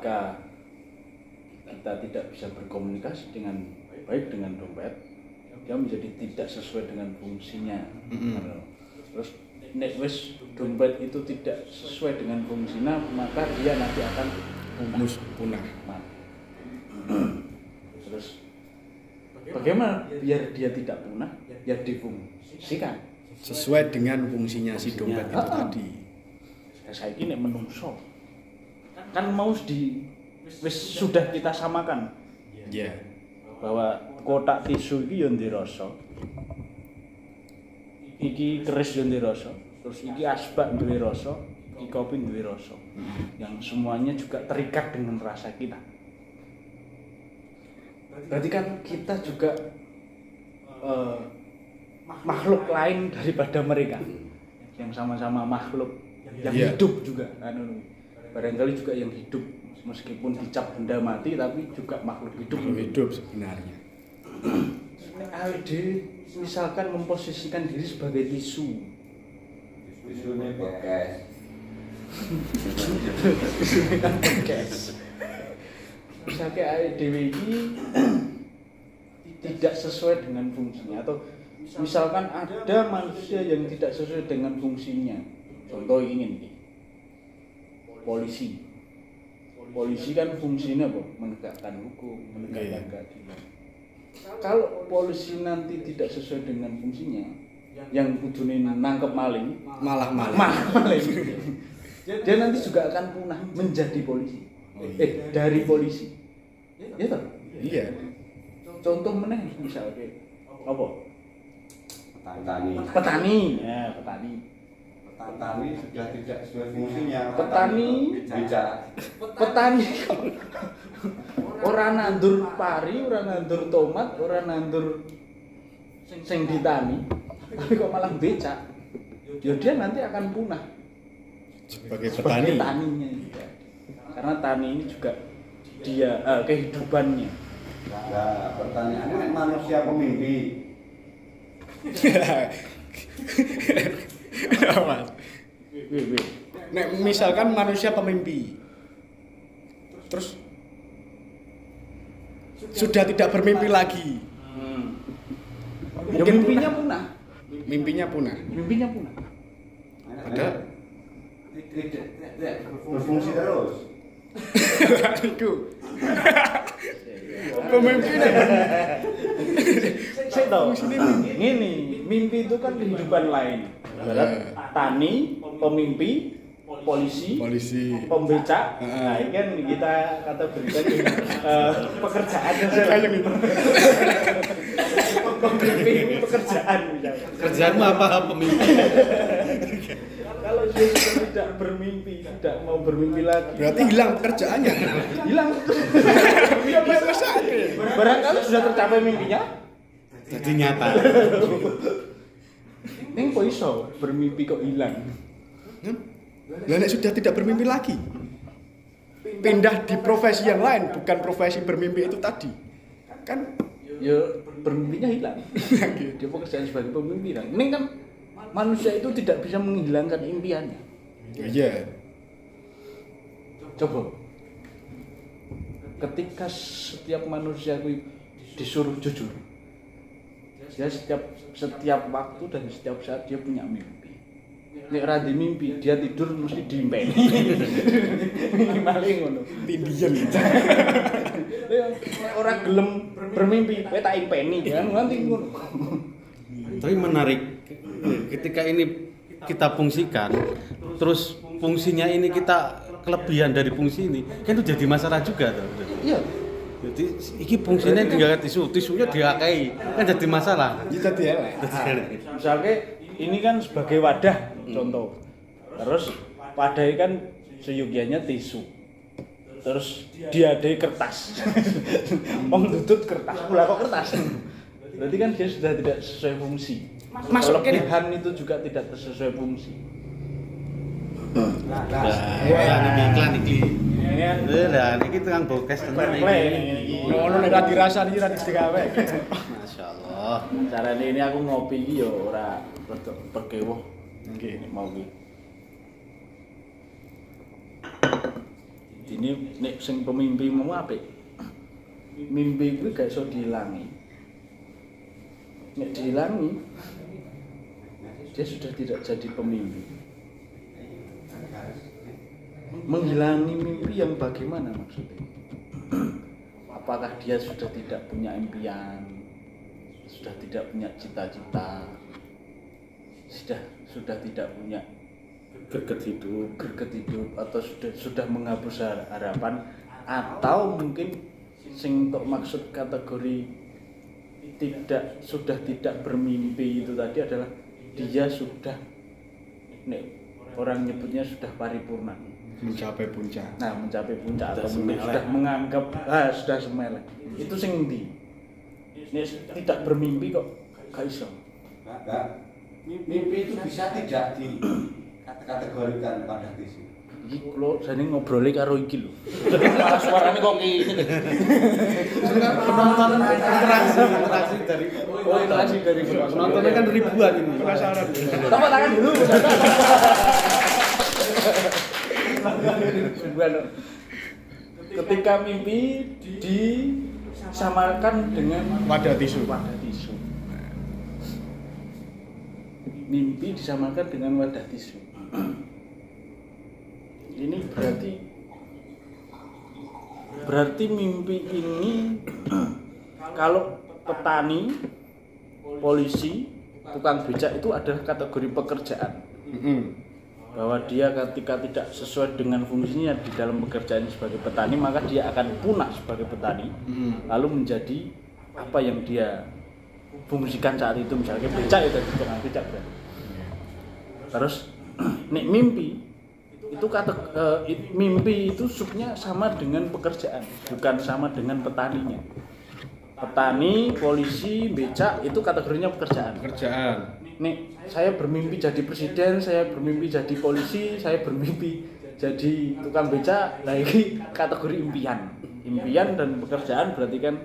ketika kita tidak bisa berkomunikasi dengan baik dengan dompet, dia menjadi tidak sesuai dengan fungsinya. Terus nek wis dompet itu tidak sesuai dengan fungsinya, maka dia nanti akan punah. Terus bagaimana biar dia tidak punah? Ya difungsikan sesuai dengan fungsinya si dompet itu tadi. Saiki nek menungso kan mau sudah kita samakan. Iya. Bahwa kotak tisu iki yo ndek rasa. Iki keris yo ndek rasa, terus iki asbak duwe rasa, iki kopi duwe rasa. Yang semuanya juga terikat dengan rasa kita. Berarti kan kita juga makhluk lain daripada mereka yang sama-sama makhluk yang hidup juga barangkali juga yang hidup meskipun dicap benda mati tapi juga makhluk hidup sebenarnya. AWD misalkan memposisikan diri sebagai tisu ini bekas misalkan AWD ini tidak sesuai dengan fungsinya atau misalkan ada manusia yang tidak sesuai dengan fungsinya. Contoh ini polisi kan fungsinya apa? Menegakkan hukum, menegakkan keadilan. Kalau polisi nanti tidak sesuai dengan fungsinya, yang kudune nangkep maling, malah maling. Dia nanti juga akan punah menjadi polisi. Dari polisi. Ya toh? Iya. Contoh meneh misalnya apa? Petani sudah tidak sesuai fungsinya. Petani orang nandur pari, orang nandur tomat, orang nandur sing ditani, tapi kok malah becak. Ya dia nanti akan punah sebagai petani. Taninya juga. Karena tani ini juga dia kehidupannya. Nah, pertanyaannya manusia pemimpi. Nek misalkan manusia pemimpi, terus sudah tidak bermimpi lagi. Ya mimpinya punah. Mimpinya punah. Ada tidak berfungsi terus. Itu. Pemimpi Saya tahu. Ini mimpi itu kan kehidupan lain. Tani, pemimpi, polisi, pembecak. Nah, ini kan kita kategorikan pekerjaan. Pemimpi pekerjaan misalnya. Kerjaanmu apa pemimpi? Kalau dia sudah tidak bermimpi, tidak mau bermimpi lagi. Berarti hilang pekerjaannya. Hilang. Barangkali sudah tercapai mimpinya. Jadi nyata. Ini kok iso bermimpi kok hilang? Lah nek sudah tidak bermimpi lagi. Pindah di profesi yang lain, bukan profesi bermimpi itu tadi. Kan ya bermimpinya hilang. Dia pekerjaan sebagai pemimpi. Ini kan manusia itu tidak bisa menghilangkan impiannya. Iya. Coba. Ketika setiap manusia disuruh jujur, dia setiap waktu dan setiap saat dia punya mimpi. Nek ra di mimpi, dia tidur mesti diimpeni. Maling ngono. Tindian. Orang gelem bermimpi, kowe tak impeni kan nganti ngono. Tapi menarik ketika ini kita fungsikan, terus fungsinya ini kita kelebihan dari fungsi ini, kan itu jadi masalah juga tuh. Iya. Jadi iki fungsinya tinggal tisunya diakai, kan jadi masalah. Kita dia. Misalnya ini kan sebagai wadah contoh. Terus wadah ini kan seyogianya tisu. Terus diadai kertas. Tutut kertas, pula kok kertas. Berarti kan dia sudah tidak sesuai fungsi. Kelebihan itu juga tidak sesuai fungsi. Iklan iki. Lah niki tukang bokes tenan iki. Ngono nek ra dirasani ra digawe. Masyaallah. Carane ini aku ngopi iki ya ora rada perkewuh. Nggih mau iki. Dadine nek sing pemimpi mau apik. Mimpi kuwi gak iso diilangi. Nek diilangi dia sudah tidak jadi pemimpi. Menghilangi mimpi yang bagaimana maksudnya? Apakah dia sudah tidak punya impian, sudah tidak punya cita-cita, sudah tidak punya greget hidup, atau sudah menghapus harapan, atau mungkin sing untuk maksud kategori sudah tidak bermimpi itu tadi adalah dia sudah, nek orang nyebutnya sudah paripurna, mencapai puncak. nah mencapai puncak Sudah atau mungkin semelek. sudah menganggap sudah semelek. Itu sing ndi? Nek tidak bermimpi kok gak iso. Nah, mimpi itu bisa tidak dikategorikan pada tisu. Iki kula jane ngobroli karo iki lho. Malah suarane kok ngene. Penonton interaksi dari Interaksi dari penontonnya kan ribuan ini. Penasaran. Tepuk tangan dulu. Ketika mimpi disamarkan dengan Wadah tisu. wadah tisu. Mimpi disamarkan dengan wadah tisu. Ini berarti mimpi ini kalau petani, polisi, tukang becak itu adalah kategori pekerjaan. Bahwa dia ketika tidak sesuai dengan fungsinya di dalam pekerjaan sebagai petani, maka dia akan punah sebagai petani, lalu menjadi apa yang dia fungsikan saat itu, misalnya becak ya jadi tukang becak kan. Terus nek mimpi itu mimpi itu subnya sama dengan pekerjaan, bukan sama dengan petaninya. Petani, polisi, becak itu kategorinya pekerjaan. Nih, saya bermimpi jadi presiden, saya bermimpi jadi polisi, saya bermimpi jadi tukang becak. Nah, ini kategori impian. Impian dan pekerjaan berarti kan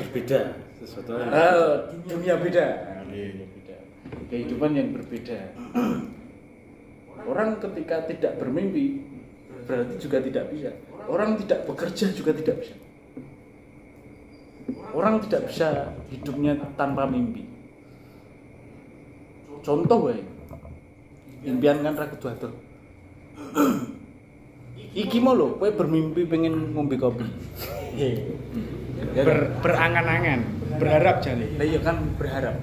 Berbeda sesuatu yang dunia beda. Kehidupan yang berbeda. Orang ketika tidak bermimpi berarti juga tidak bisa. Orang tidak bekerja juga tidak bisa. Orang tidak bisa hidupnya tanpa mimpi. Contoh wae. Impian kan ra kudu atur. Iki mau lho, kowe bermimpi pengen ngombe kopi. Berangan-angan, berharap jane. Lah iya kan berharap.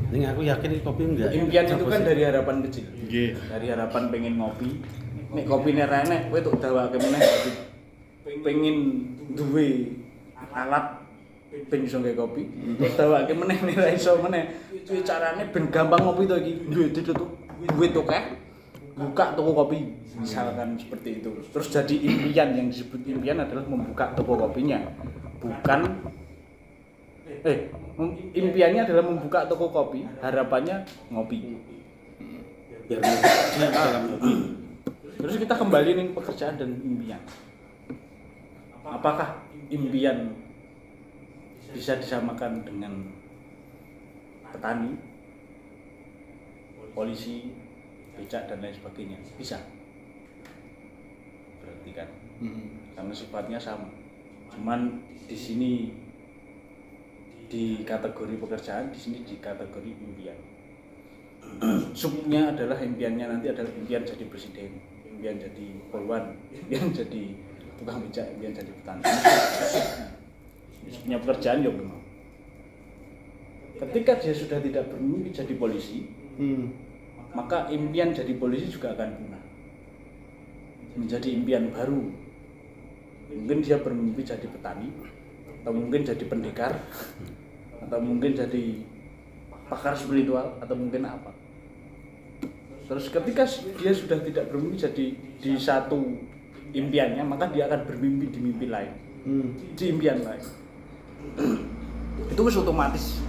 ini aku yakin ini kopi enggak. Impian itu kan dari harapan kecil. Nggih. Dari harapan pengen ngopi. Nek kopine ra enek, kowe tok dawake meneh dadi pengen duwe alat ben iso nggawe kopi. Tok dawake meneh nek ra iso meneh. Kuwi carane ben gampang ngopi to iki. Duwe tokeh. Buka toko kopi. Misalkan seperti itu. Terus jadi impian, yang disebut impian adalah membuka toko kopinya. Bukan impiannya adalah membuka toko kopi, harapannya ngopi. Biar di dalam kopi. Terus kita kembali nih pekerjaan dan impian. Apakah impian bisa disamakan dengan petani, polisi, becak dan lain sebagainya? Bisa. Berarti kan, karena sifatnya sama. Cuman di sini di kategori pekerjaan, di sini di kategori impian. Subnya adalah impiannya nanti adalah impian jadi presiden, impian jadi polwan, impian jadi tukang becak, impian jadi petani. Subnya pekerjaan ya benar. Ketika dia sudah tidak bermimpi jadi polisi, maka impian jadi polisi juga akan punah. Menjadi impian baru. Mungkin dia bermimpi jadi petani, atau mungkin jadi pendekar, atau mungkin jadi pakar spiritual, atau mungkin apa. Terus ketika dia sudah tidak bermimpi jadi di satu impiannya, maka dia akan bermimpi di mimpi lain, di impian lain. Itu wis otomatis.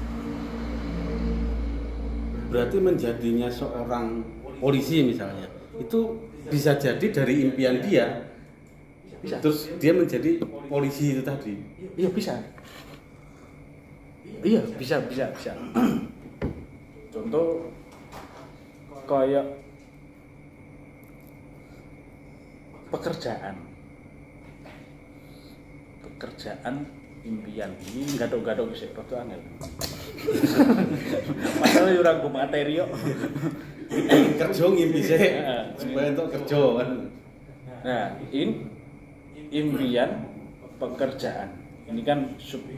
Berarti menjadinya seorang polisi misalnya, itu bisa jadi dari impian dia. Bisa. Terus dia menjadi polisi itu tadi. Iya bisa. Iya bisa. Contoh kayak pekerjaan. pekerjaan impian. Ini gathok-gathok sik rada angel. Padahal yo ora nggo materi kok. Kerja ngimpi sih supaya untuk kerja kan. Nah, impian pekerjaan. Ini kan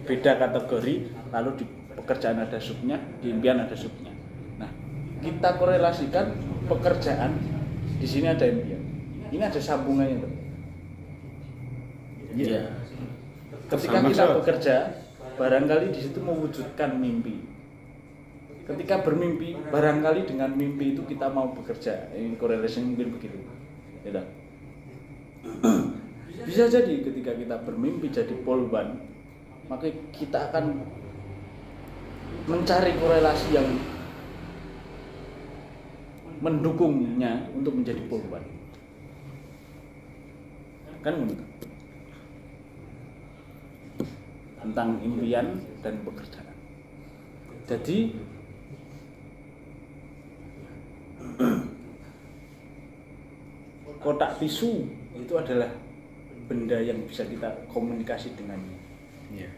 beda kategori, lalu di pekerjaan ada subnya, di impian ada subnya. Nah, kita korelasikan pekerjaan, di sini ada impian. Ini ada sambungannya tuh. Iya. Ketika kita bekerja, barangkali di situ mewujudkan mimpi. Ketika bermimpi, barangkali dengan mimpi itu kita mau bekerja. Ini korelasinya mungkin begitu. Ya, bisa jadi ketika kita bermimpi jadi polwan, maka kita akan mencari korelasi yang mendukungnya untuk menjadi polwan. Kan begitu. Tentang impian dan pekerjaan. Jadi kotak tisu itu adalah benda yang bisa kita komunikasi dengannya. Iya.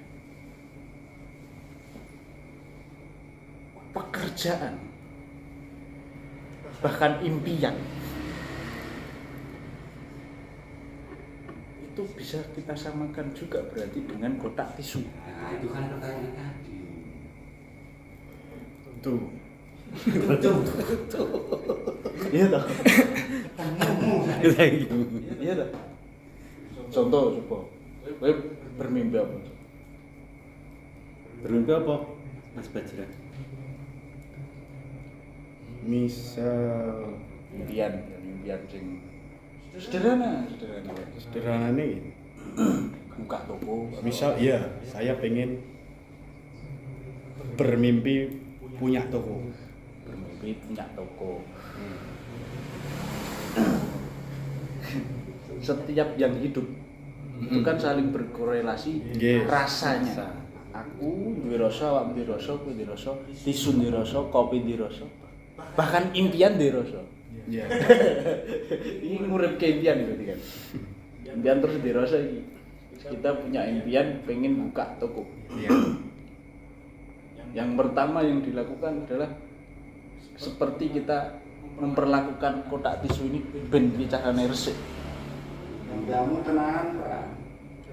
Pekerjaan, bahkan impian, itu bisa kita samakan juga berarti dengan kotak tisu. Nah, itu kan pertanyaan tadi. Tuh. Iya toh? Thank you. Iya toh? Contoh coba, kowe bermimpi apa? Bermimpi apa, Mas Bajra? Misal Impian sing sederhana. sederhana nih. Buka toko. Misal iya, saya pengen bermimpi punya toko. Bermimpi punya toko. Setiap yang hidup itu kan saling berkorelasi Yes. rasanya. Aku duwe rasa, awak duwe rasa, kowe duwe rasa, tisu duwe rasa, kopi duwe rasa. Bahkan impian duwe rasa. Iya. Ini nguripke impian berarti kan. Impian terus duwe rasa iki. Kita punya impian pengen buka toko. Iya. Yang pertama yang dilakukan adalah seperti kita memperlakukan kotak tisu ini ben bicarane resik. Kamu tenang, Pak.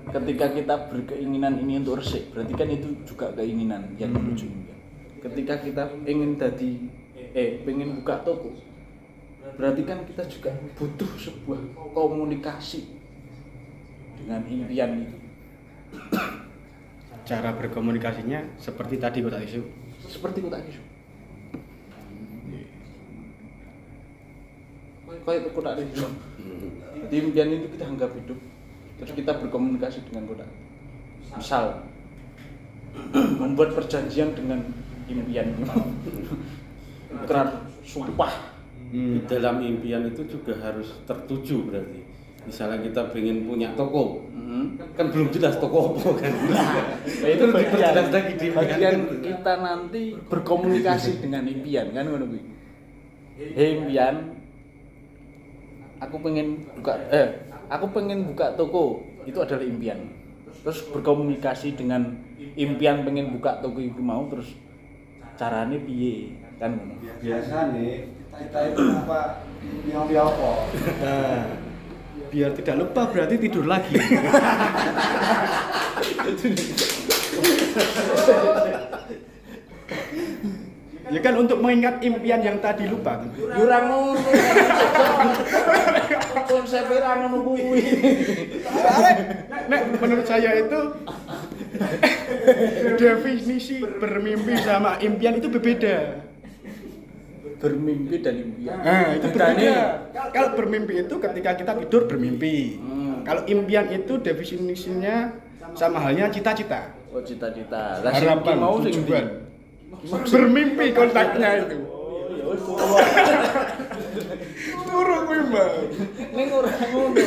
Ketika kita berkeinginan ini untuk resik, berarti kan itu juga keinginan yang menuju impian. Ketika kita ingin pengen buka toko, berarti kan kita juga butuh sebuah komunikasi dengan impian itu. Cara berkomunikasinya seperti tadi kotak tisu. Seperti kotak tisu. Kayak kotak tisu. Jadi impian itu kita anggap hidup, terus kita berkomunikasi dengan kotak. Misal membuat perjanjian dengan impian. Ikrar sumpah. Di dalam impian itu juga harus tertuju berarti. Misalnya kita pengen punya toko, kan belum jelas toko apa kan. Nah, itu diperjelas lagi di bagian kita nanti berkomunikasi dengan impian kan ngono kuwi. Hei impian, aku pengen buka toko, itu adalah impian. Terus berkomunikasi dengan impian pengen buka toko itu mau, terus carane piye kan ngono. Biasanya kita itu apa? Mimpi apa? Nah, biar tidak lupa berarti tidur lagi. Ya kan untuk mengingat impian yang tadi lupa. Yo ora ngono. Konsep ora ngono kuwi. Nek menurut saya itu definisi bermimpi sama impian itu berbeda. Bermimpi dan impian. Nah, itu berbeda. Kalau bermimpi itu ketika kita tidur bermimpi. Kalau impian itu definisinya sama halnya cita-cita. Oh, cita-cita. Lah sing Harapan, mau sing tujuan. Bermimpi kontaknya itu. Ya wis Turu kuwi, Mbak. ning ora ngono.